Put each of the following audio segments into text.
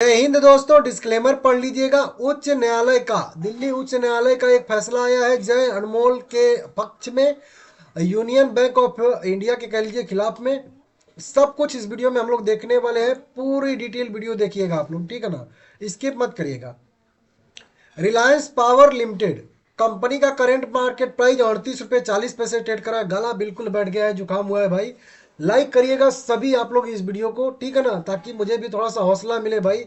जय हिंद दोस्तों, डिस्क्लेमर पढ़ लीजिएगा। उच्च न्यायालय का, दिल्ली उच्च न्यायालय का एक फैसला आया है जय अनमोल के पक्ष में, यूनियन बैंक ऑफ इंडिया के कह लीजिए खिलाफ में। सब कुछ इस वीडियो में हम लोग देखने वाले हैं। पूरी डिटेल वीडियो देखिएगा आप लोग, ठीक है ना, स्किप मत करिएगा। रिलायंस पावर लिमिटेड कंपनी का करंट मार्केट प्राइस 38 रुपये 40 पैसे ट्रेड करा है। गला बिल्कुल बैठ गया है, जुकाम हुआ है भाई। लाइक करिएगा सभी आप लोग इस वीडियो को, ठीक है ना, ताकि मुझे भी थोड़ा सा हौसला मिले भाई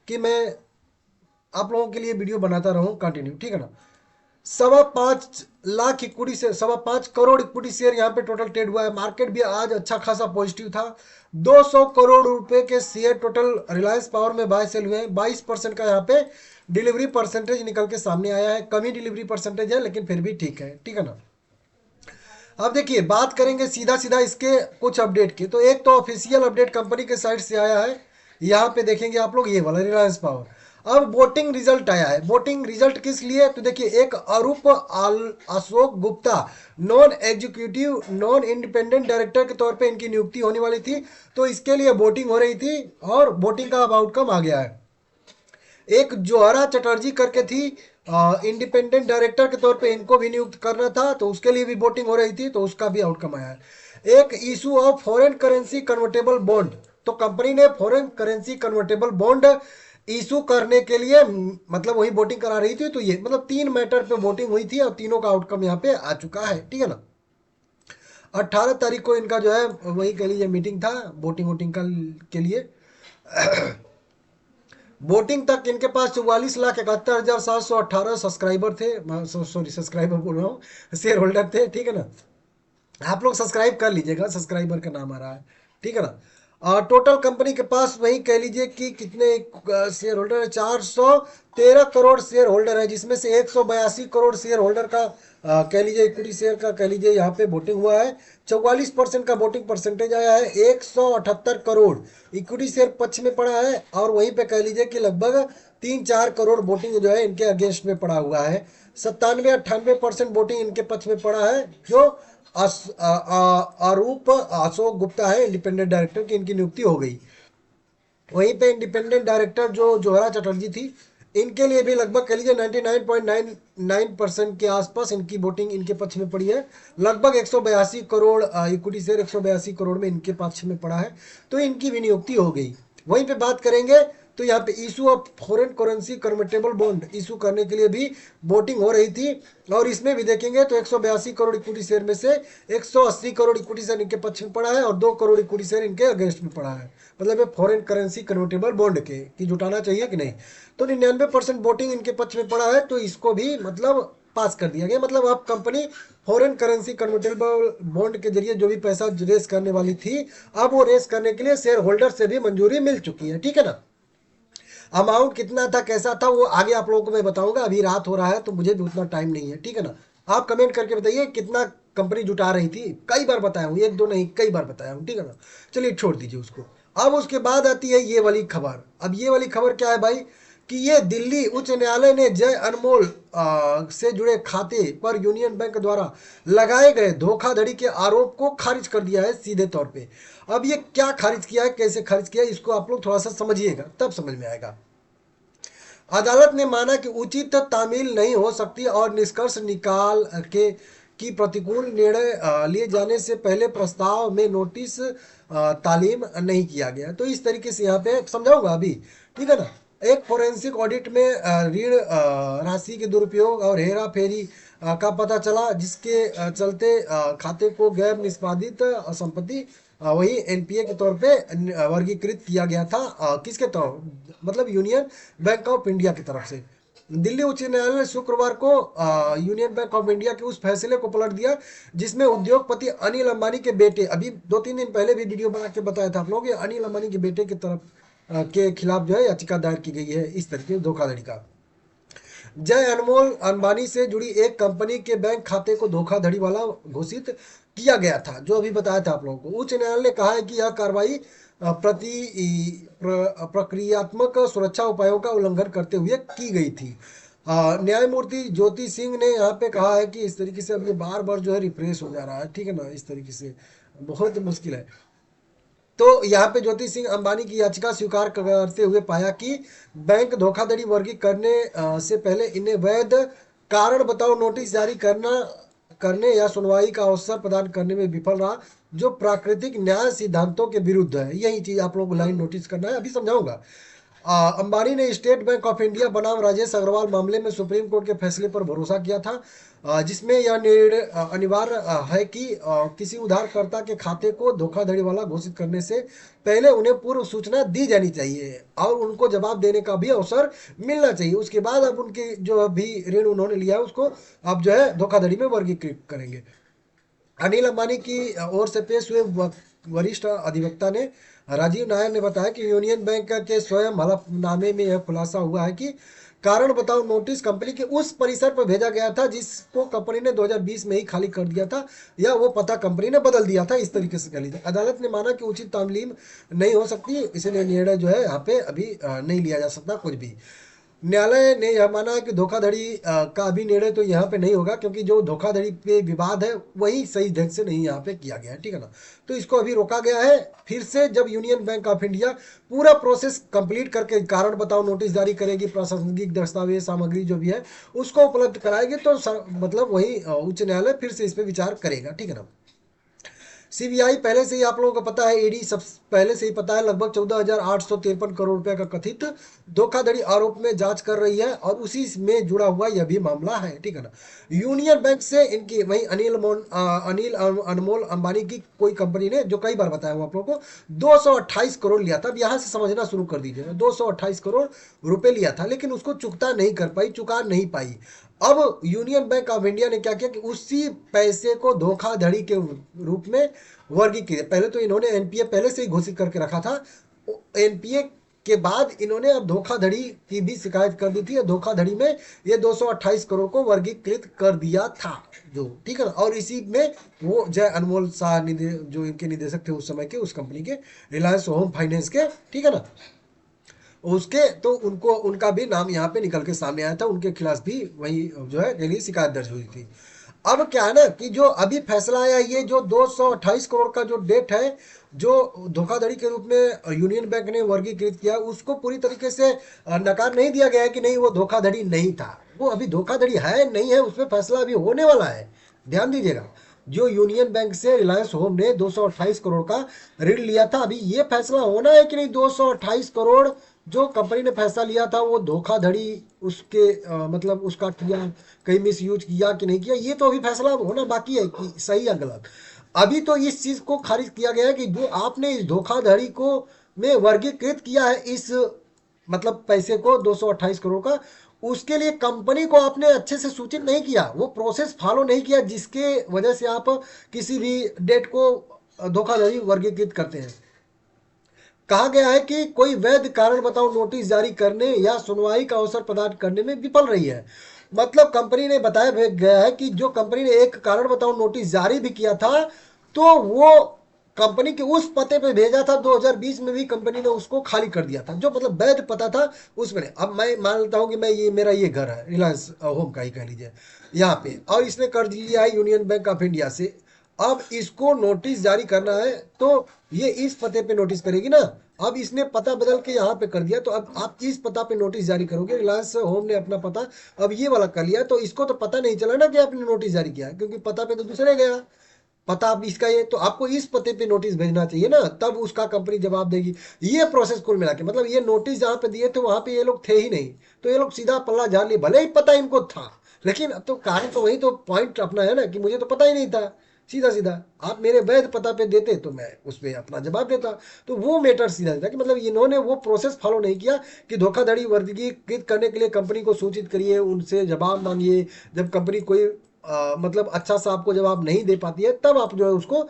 कि मैं आप लोगों के लिए वीडियो बनाता रहूं कंटिन्यू, ठीक है ना। 5.25 लाख इक्विटी से 5.25 करोड़ इक्विटी शेयर यहाँ पे टोटल ट्रेड हुआ है। मार्केट भी आज अच्छा खासा पॉजिटिव था। 200 करोड़ रुपए के शेयर टोटल रिलायंस पावर में बाय सेल हुए हैं। 22% का यहाँ पे डिलीवरी परसेंटेज निकल के सामने आया है। कम ही डिलीवरी परसेंटेज है लेकिन फिर भी ठीक है, ठीक है ना। अब देखिए, बात करेंगे सीधा सीधा इसके कुछ अपडेट की। तो एक तो ऑफिशियल अपडेट कंपनी के साइट से आया है, यहाँ पे देखेंगे आप लोग, ये वाला रिलायंस पावर। अब वोटिंग रिजल्ट आया है। वोटिंग रिजल्ट किस लिए, तो देखिए, एक Ashok Gupta non executive non independent director के तौर पे इनकी नियुक्ति होने वाली थी। तो इसके लिए वोटिंग हो रही थी और वोटिंग का अब आउटकम आ गया है। एक जोहरा चटर्जी करके थी, इंडिपेंडेंट डायरेक्टर के तौर पे इनको भी नियुक्त करना था, तो उसके लिए भी वोटिंग हो रही थी, तो उसका भी आउटकम आया है। एक issue of foreign currency convertible bond, तो कंपनी ने foreign currency convertible bond issue करने के लिए मतलब वही वोटिंग करा रही थी। तो ये मतलब 3 मैटर पे वोटिंग हुई थी और तीनों का आउटकम यहाँ पे आ चुका है, ठीक है ना। 18 तारीख को इनका जो है वही कह लीजिए मीटिंग था वोटिंग वोटिंग का के लिए। वोटिंग तक इनके पास 44,71,718 सब्सक्राइबर थे। सॉरी, सब्सक्राइबर बोल रहा हूँ, शेयर होल्डर थे, ठीक है ना। आप लोग सब्सक्राइब कर लीजिएगा, सब्सक्राइबर का नाम आ रहा है, ठीक है ना। टोटल कंपनी के पास वही कह लीजिए कि कितने शेयर होल्डर है, 413 करोड़ शेयर होल्डर है, जिसमें से 182 करोड़ शेयर होल्डर का कह लीजिए इक्विटी शेयर का कह लीजिए यहाँ पे वोटिंग हुआ है। 44% का वोटिंग परसेंटेज आया है। 178 करोड़ इक्विटी शेयर पक्ष में पड़ा है और वहीं पे कह लीजिए कि लगभग 3-4 करोड़ वोटिंग जो है इनके अगेंस्ट में पड़ा हुआ है। 97-98% वोटिंग इनके पक्ष में पड़ा है। जो आरूप अशोक गुप्ता है इंडिपेंडेंट डायरेक्टर की, इनकी नियुक्ति हो गई। वहीं पे इंडिपेंडेंट डायरेक्टर जो जोहरा चटर्जी थी, इनके लिए भी लगभग कह लीजिए 99.99% के आसपास इनकी वोटिंग इनके पक्ष में पड़ी है। लगभग 182 करोड़ इक्विटी शेयर 182 करोड़ में इनके पक्ष में पड़ा है, तो इनकी भी नियुक्ति हो गई। वहीं पे बात करेंगे तो यहाँ पे issue of foreign currency convertible bond issue करने के लिए भी वोटिंग हो रही थी। और इसमें भी देखेंगे तो 182 करोड़ इक्विटी शेयर में से 180 करोड़ इक्विटी शेयर इनके पक्ष में पड़ा है और 2 करोड़ इक्विटी शेयर इनके अगेंस्ट में पड़ा है। मतलब ये फॉरेन करेंसी कन्वर्टेबल बॉन्ड के कि जुटाना चाहिए कि नहीं। तो 99% वोटिंग इनके पक्ष में पड़ा है, तो इसको भी मतलब पास कर दिया गया। मतलब अब company foreign currency convertible bond के जरिए जो भी पैसा रेस करने वाली थी, अब वो रेस करने के लिए शेयर होल्डर से भी मंजूरी मिल चुकी है, ठीक है ना। अमाउंट कितना था कैसा था वो आगे आप लोगों को मैं बताऊंगा। अभी रात हो रहा है तो मुझे भी उतना टाइम नहीं है, ठीक है ना। आप कमेंट करके बताइए कितना कंपनी जुटा रही थी। कई बार बताया हूँ, एक दो नहीं कई बार बताया हूँ, ठीक है ना। चलिए छोड़ दीजिए उसको। अब उसके बाद आती है ये वाली खबर। अब ये वाली खबर क्या है भाई, कि ये दिल्ली उच्च न्यायालय ने जय अनमोल से जुड़े खाते पर यूनियन बैंक द्वारा लगाए गए धोखाधड़ी के आरोप को खारिज कर दिया है सीधे तौर पे। अब ये क्या खारिज किया है, कैसे खारिज किया है, इसको आप लोग थोड़ा सा समझिएगा तब समझ में आएगा। अदालत ने माना कि उचित तामील नहीं हो सकती और निष्कर्ष निकाल के कि प्रतिकूल निर्णय लिए जाने से पहले प्रस्ताव में नोटिस तालीम नहीं किया गया। तो इस तरीके से यहाँ पे समझाऊंगा अभी, ठीक है ना। एक फोरेंसिक ऑडिट में ऋण राशि के दुरुपयोग और हेरा फेरी का पता चला, जिसके चलते खाते को गैर निष्पादित संपत्ति वही एनपीए के तौर पे वर्गीकृत किया गया था। किसके तौर मतलब यूनियन बैंक ऑफ इंडिया की तरफ से। दिल्ली उच्च न्यायालय ने शुक्रवार को यूनियन बैंक ऑफ इंडिया के उस फैसले को पलट दिया जिसमें उद्योगपति अनिल अंबानी के बेटे, अभी 2-3 दिन पहले भी वीडियो बना के बताया था आप लोग, अनिल अंबानी के बेटे की तरफ के खिलाफ जो है याचिका दायर की गई है इस तरीके से धोखाधड़ी का। जय अनमोल अंबानी से जुड़ी एक कंपनी के बैंक खाते को धोखाधड़ी वाला घोषित किया गया था, जो अभी बताया था आप लोगों को। उच्च न्यायालय ने कहा है कि यह कार्रवाई प्रक्रियात्मक सुरक्षा उपायों का उल्लंघन करते हुए की गई थी। न्यायमूर्ति ज्योति सिंह ने यहाँ पे कहा है कि इस तरीके से अब ये बार बार जो है रिफ्रेश हो जा रहा है, ठीक है ना। इस तरीके से बहुत मुश्किल है। तो यहाँ पे ज्योति सिंह अंबानी की याचिका स्वीकार करते हुए पाया कि बैंक धोखाधड़ी वर्गीकृत करने से पहले इन्हें वैध कारण बताओ नोटिस जारी करने या सुनवाई का अवसर प्रदान करने में विफल रहा, जो प्राकृतिक न्याय सिद्धांतों के विरुद्ध है। यही चीज आप लोगों को लाइन नोटिस करना है, अभी समझाऊंगा। अंबानी ने स्टेट बैंक ऑफ इंडिया बनाम राजेश अग्रवाल मामले में सुप्रीम कोर्ट के फैसले पर भरोसा किया था, जिसमें यह निर्णय अनिवार्य है कि किसी उधारकर्ता के खाते को धोखाधड़ी वाला घोषित करने से पहले उन्हें पूर्व सूचना दी जानी चाहिए और उनको जवाब देने का भी अवसर मिलना चाहिए। उसके बाद अब उनके जो भी ऋण उन्होंने लिया है उसको अब जो है धोखाधड़ी में वर्गीकृत करेंगे। अनिल अंबानी की ओर से पेश हुए वरिष्ठ अधिवक्ता ने राजीव नायर ने बताया कि यूनियन बैंक के स्वयं हलफनामे में यह खुलासा हुआ है कि कारण बताओ नोटिस कंपनी के उस परिसर पर भेजा गया था जिसको कंपनी ने 2020 में ही खाली कर दिया था, या वो पता कंपनी ने बदल दिया था। इस तरीके से कह लीजिए अदालत ने माना कि उचित तामील नहीं हो सकती, इसलिए निर्णय जो है यहाँ पे अभी नहीं लिया जा सकता कुछ भी। न्यायालय ने यह माना है कि धोखाधड़ी का भी निर्णय तो यहाँ पे नहीं होगा, क्योंकि जो धोखाधड़ी पे विवाद है वही सही ढंग से नहीं यहाँ पे किया गया है, ठीक है ना। तो इसको अभी रोका गया है। फिर से जब यूनियन बैंक ऑफ इंडिया पूरा प्रोसेस कंप्लीट करके कारण बताओ नोटिस जारी करेगी, प्रासंगिक दस्तावेज सामग्री जो भी है उसको उपलब्ध कराएगी, तो मतलब वही उच्च न्यायालय फिर से इस पर विचार करेगा, ठीक है ना। सीबीआई पहले से ही आप लोगों को पता है, ईडी सब पहले से ही पता है, लगभग 14,853 करोड़ रुपए का कथित धोखाधड़ी आरोप में जांच कर रही है और उसी में जुड़ा हुआ यह भी मामला है, ठीक है ना। यूनियन बैंक से इनकी वही अनिल अनमोल अंबानी की कोई कंपनी ने, जो कई बार बताया हुआ आप लोगों को, 228 करोड़ लिया था। अब यहाँ से समझना शुरू कर दीजिएगा, 228 करोड़ रुपए लिया था, लेकिन उसको चुकता नहीं कर पाई, चुका नहीं पाई। अब यूनियन बैंक ऑफ इंडिया ने क्या किया कि उसी पैसे को धोखाधड़ी के रूप में वर्गीकृत, पहले तो इन्होंने एनपीए पहले से ही घोषित करके रखा था, एनपीए के बाद इन्होंने अब धोखाधड़ी की भी शिकायत कर दी थी, धोखाधड़ी में ये 228 करोड़ को वर्गीकृत कर दिया था, जो ठीक है ना। और इसी में वो जय अनमोल शाह जो इनके निदेशक थे उस समय के, उस कंपनी के, रिलायंस होम फाइनेंस के, ठीक है ना, उसके तो उनको उनका भी नाम यहाँ पे निकल के सामने आया था, उनके खिलाफ भी वही जो है के लिए शिकायत दर्ज हुई थी। अब क्या है ना कि जो अभी फैसला आया, ये जो 228 करोड़ का जो डेट है जो धोखाधड़ी के रूप में यूनियन बैंक ने वर्गीकृत किया, उसको पूरी तरीके से नकार नहीं दिया गया है कि नहीं वो धोखाधड़ी नहीं था। वो अभी धोखाधड़ी है नहीं है उसमें फैसला अभी होने वाला है, ध्यान दीजिएगा। जो यूनियन बैंक से रिलायंस होम ने 228 करोड़ का ऋण लिया था, अभी ये फैसला होना है कि नहीं 228 करोड़ जो कंपनी ने फैसला लिया था वो धोखाधड़ी उसके मतलब उसका किया, कहीं मिस यूज किया कि नहीं किया, ये तो अभी फैसला होना बाकी है कि सही या गलत। अभी तो इस चीज को खारिज किया गया है कि जो आपने इस धोखाधड़ी को में वर्गीकृत किया है, इस मतलब पैसे को 228 करोड़ का, उसके लिए कंपनी को आपने अच्छे से सूचित नहीं किया, वो प्रोसेस फॉलो नहीं किया, जिसके वजह से आप किसी भी डेट को धोखाधड़ी वर्गीकृत करते हैं। कहा गया है कि कोई वैध कारण बताओ नोटिस जारी करने या सुनवाई का अवसर प्रदान करने में विफल रही है। मतलब कंपनी ने बताया गया है कि जो कंपनी ने एक कारण बताओ नोटिस जारी भी किया था, तो वो कंपनी के उस पते पे भेजा था, 2020 में भी कंपनी ने उसको खाली कर दिया था, जो मतलब वैध पता था उसमें। अब मैं मान लेता हूं कि मैं मेरा ये घर है, रिलायंस होम का ही कह लीजिए यहाँ पे, और इसने कर्ज लिया है यूनियन बैंक ऑफ इंडिया से। अब इसको नोटिस जारी करना है तो ये इस पते पे नोटिस करेगी ना। अब इसने पता बदल के यहाँ पे कर दिया, तो अब आप इस पता पे नोटिस जारी करोगे। रिलायंस होम ने अपना पता अब ये वाला कर लिया, तो इसको तो पता नहीं चला ना कि आपने नोटिस जारी किया, क्योंकि पता पे तो दूसरे गया, पता आप इसका ये, तो आपको इस पते पे नोटिस भेजना चाहिए ना, तब उसका कंपनी जवाब देगी। ये प्रोसेस कुल मिला के मतलब ये नोटिस जहाँ पे दिए थे वहां पे ये लोग थे ही नहीं, तो ये लोग सीधा पल्ला झाड़ लिए, भले ही पता इनको था, लेकिन अब तो कारण तो वही तो पॉइंट अपना है ना कि मुझे तो पता ही नहीं था। सीधा सीधा आप मेरे वैध पता पे देते तो मैं उस पर अपना जवाब देता, तो वो मैटर सीधा सीधा कि मतलब इन्होंने वो प्रोसेस फॉलो नहीं किया कि धोखाधड़ी वर्गीकृत करने के लिए कंपनी को सूचित करिए, उनसे जवाब मांगिए। जब कंपनी कोई मतलब अच्छा सा आपको जवाब नहीं दे पाती है, तब आप जो है उसको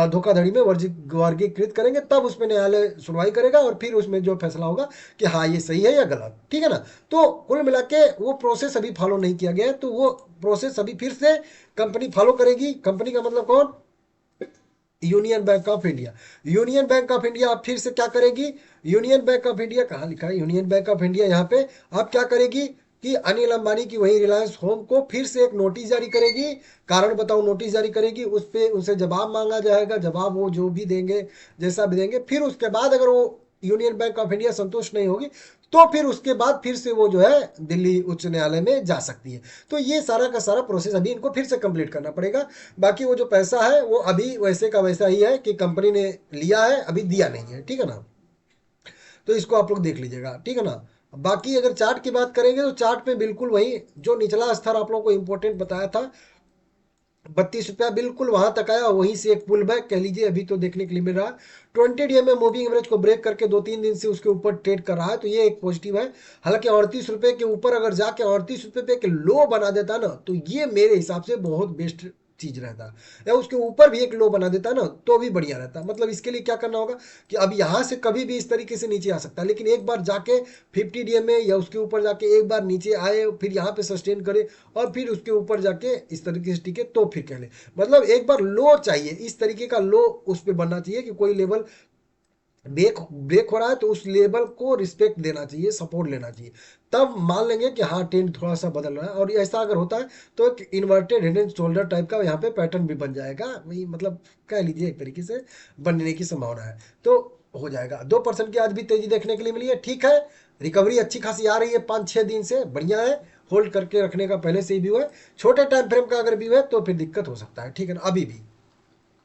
धोखाधड़ी में वर्गीकृत करेंगे, तब उसमें न्यायालय सुनवाई करेगा और फिर उसमें जो फैसला होगा कि हाँ ये सही है या गलत, ठीक है ना। तो कुल मिला के वो प्रोसेस अभी फॉलो नहीं किया गया है, तो वो प्रोसेस अभी फिर से कंपनी फॉलो करेगी। कंपनी का मतलब कौन? Union bank of India. Union bank of India आप फिर से क्या करेगी? यूनियन बैंक ऑफ इंडिया कहाँ लिखा है? यूनियन बैंक ऑफ इंडिया यहाँ पे आप क्या करेगी कि अनिल अंबानी की वही रिलायंस होम को फिर से एक नोटिस जारी करेगी, कारण बताओ नोटिस जारी करेगी, उस पर उनसे जवाब मांगा जाएगा, जवाब वो जो भी देंगे जैसा भी देंगे, फिर उसके बाद अगर वो यूनियन बैंक ऑफ इंडिया संतुष्ट नहीं होगी तो फिर उसके बाद फिर से वो जो है दिल्ली उच्च न्यायालय में जा सकती है। तो ये सारा का सारा प्रोसेस अभी इनको फिर से कंप्लीट करना पड़ेगा। बाकी वो जो पैसा है वो अभी वैसे का वैसा ही है कि कंपनी ने लिया है, अभी दिया नहीं है, ठीक है ना। तो इसको आप लोग देख लीजिएगा, ठीक है ना। बाकी अगर चार्ट की बात करेंगे तो चार्ट में बिल्कुल वही जो निचला स्तर आप लोगों को इंपॉर्टेंट बताया था 32 रुपया, बिल्कुल वहां तक आया, वहीं से एक पुल बैक कह लीजिए अभी तो देखने के लिए मिल रहा है। 20 डे में मूविंग एवरेज को ब्रेक करके 2-3 दिन से उसके ऊपर ट्रेड कर रहा है, तो ये एक पॉजिटिव है। हालांकि 38 रुपये के ऊपर अगर जाके 38 रुपये पे के लो बना देता ना तो ये मेरे हिसाब से बहुत बेस्ट चीज रहता, या उसके ऊपर भी एक लो बना देता ना तो भी बढ़िया रहता। मतलब इसके लिए क्या करना होगा कि अब यहाँ से कभी भी इस तरीके से नीचे आ सकता है, लेकिन एक बार जाके 50 डे में या उसके ऊपर जाके एक बार नीचे आए, फिर यहाँ पे सस्टेन करे और फिर उसके ऊपर जाके इस तरीके से टिके तो फिर कह ले। मतलब एक बार लो चाहिए, इस तरीके का लो उस पर बनना चाहिए कि कोई लेवल ब्रेक ब्रेक हो रहा है तो उस लेवल को रिस्पेक्ट देना चाहिए, सपोर्ट लेना चाहिए, तब मान लेंगे कि हाँ ट्रेंड थोड़ा सा बदल रहा है। और ऐसा अगर होता है तो एक inverted head and shoulder type का यहाँ पे पैटर्न भी बन जाएगा, वही मतलब कह लीजिए एक तरीके से बनने की संभावना है, तो हो जाएगा। 2% की आज भी तेजी देखने के लिए मिली है, ठीक है। रिकवरी अच्छी खासी आ रही है 5-6 दिन से, बढ़िया है। होल्ड करके रखने का पहले से ही व्यू है, छोटे टाइम फ्रेम का अगर व्यू है तो फिर दिक्कत हो सकता है, ठीक है ना, अभी भी।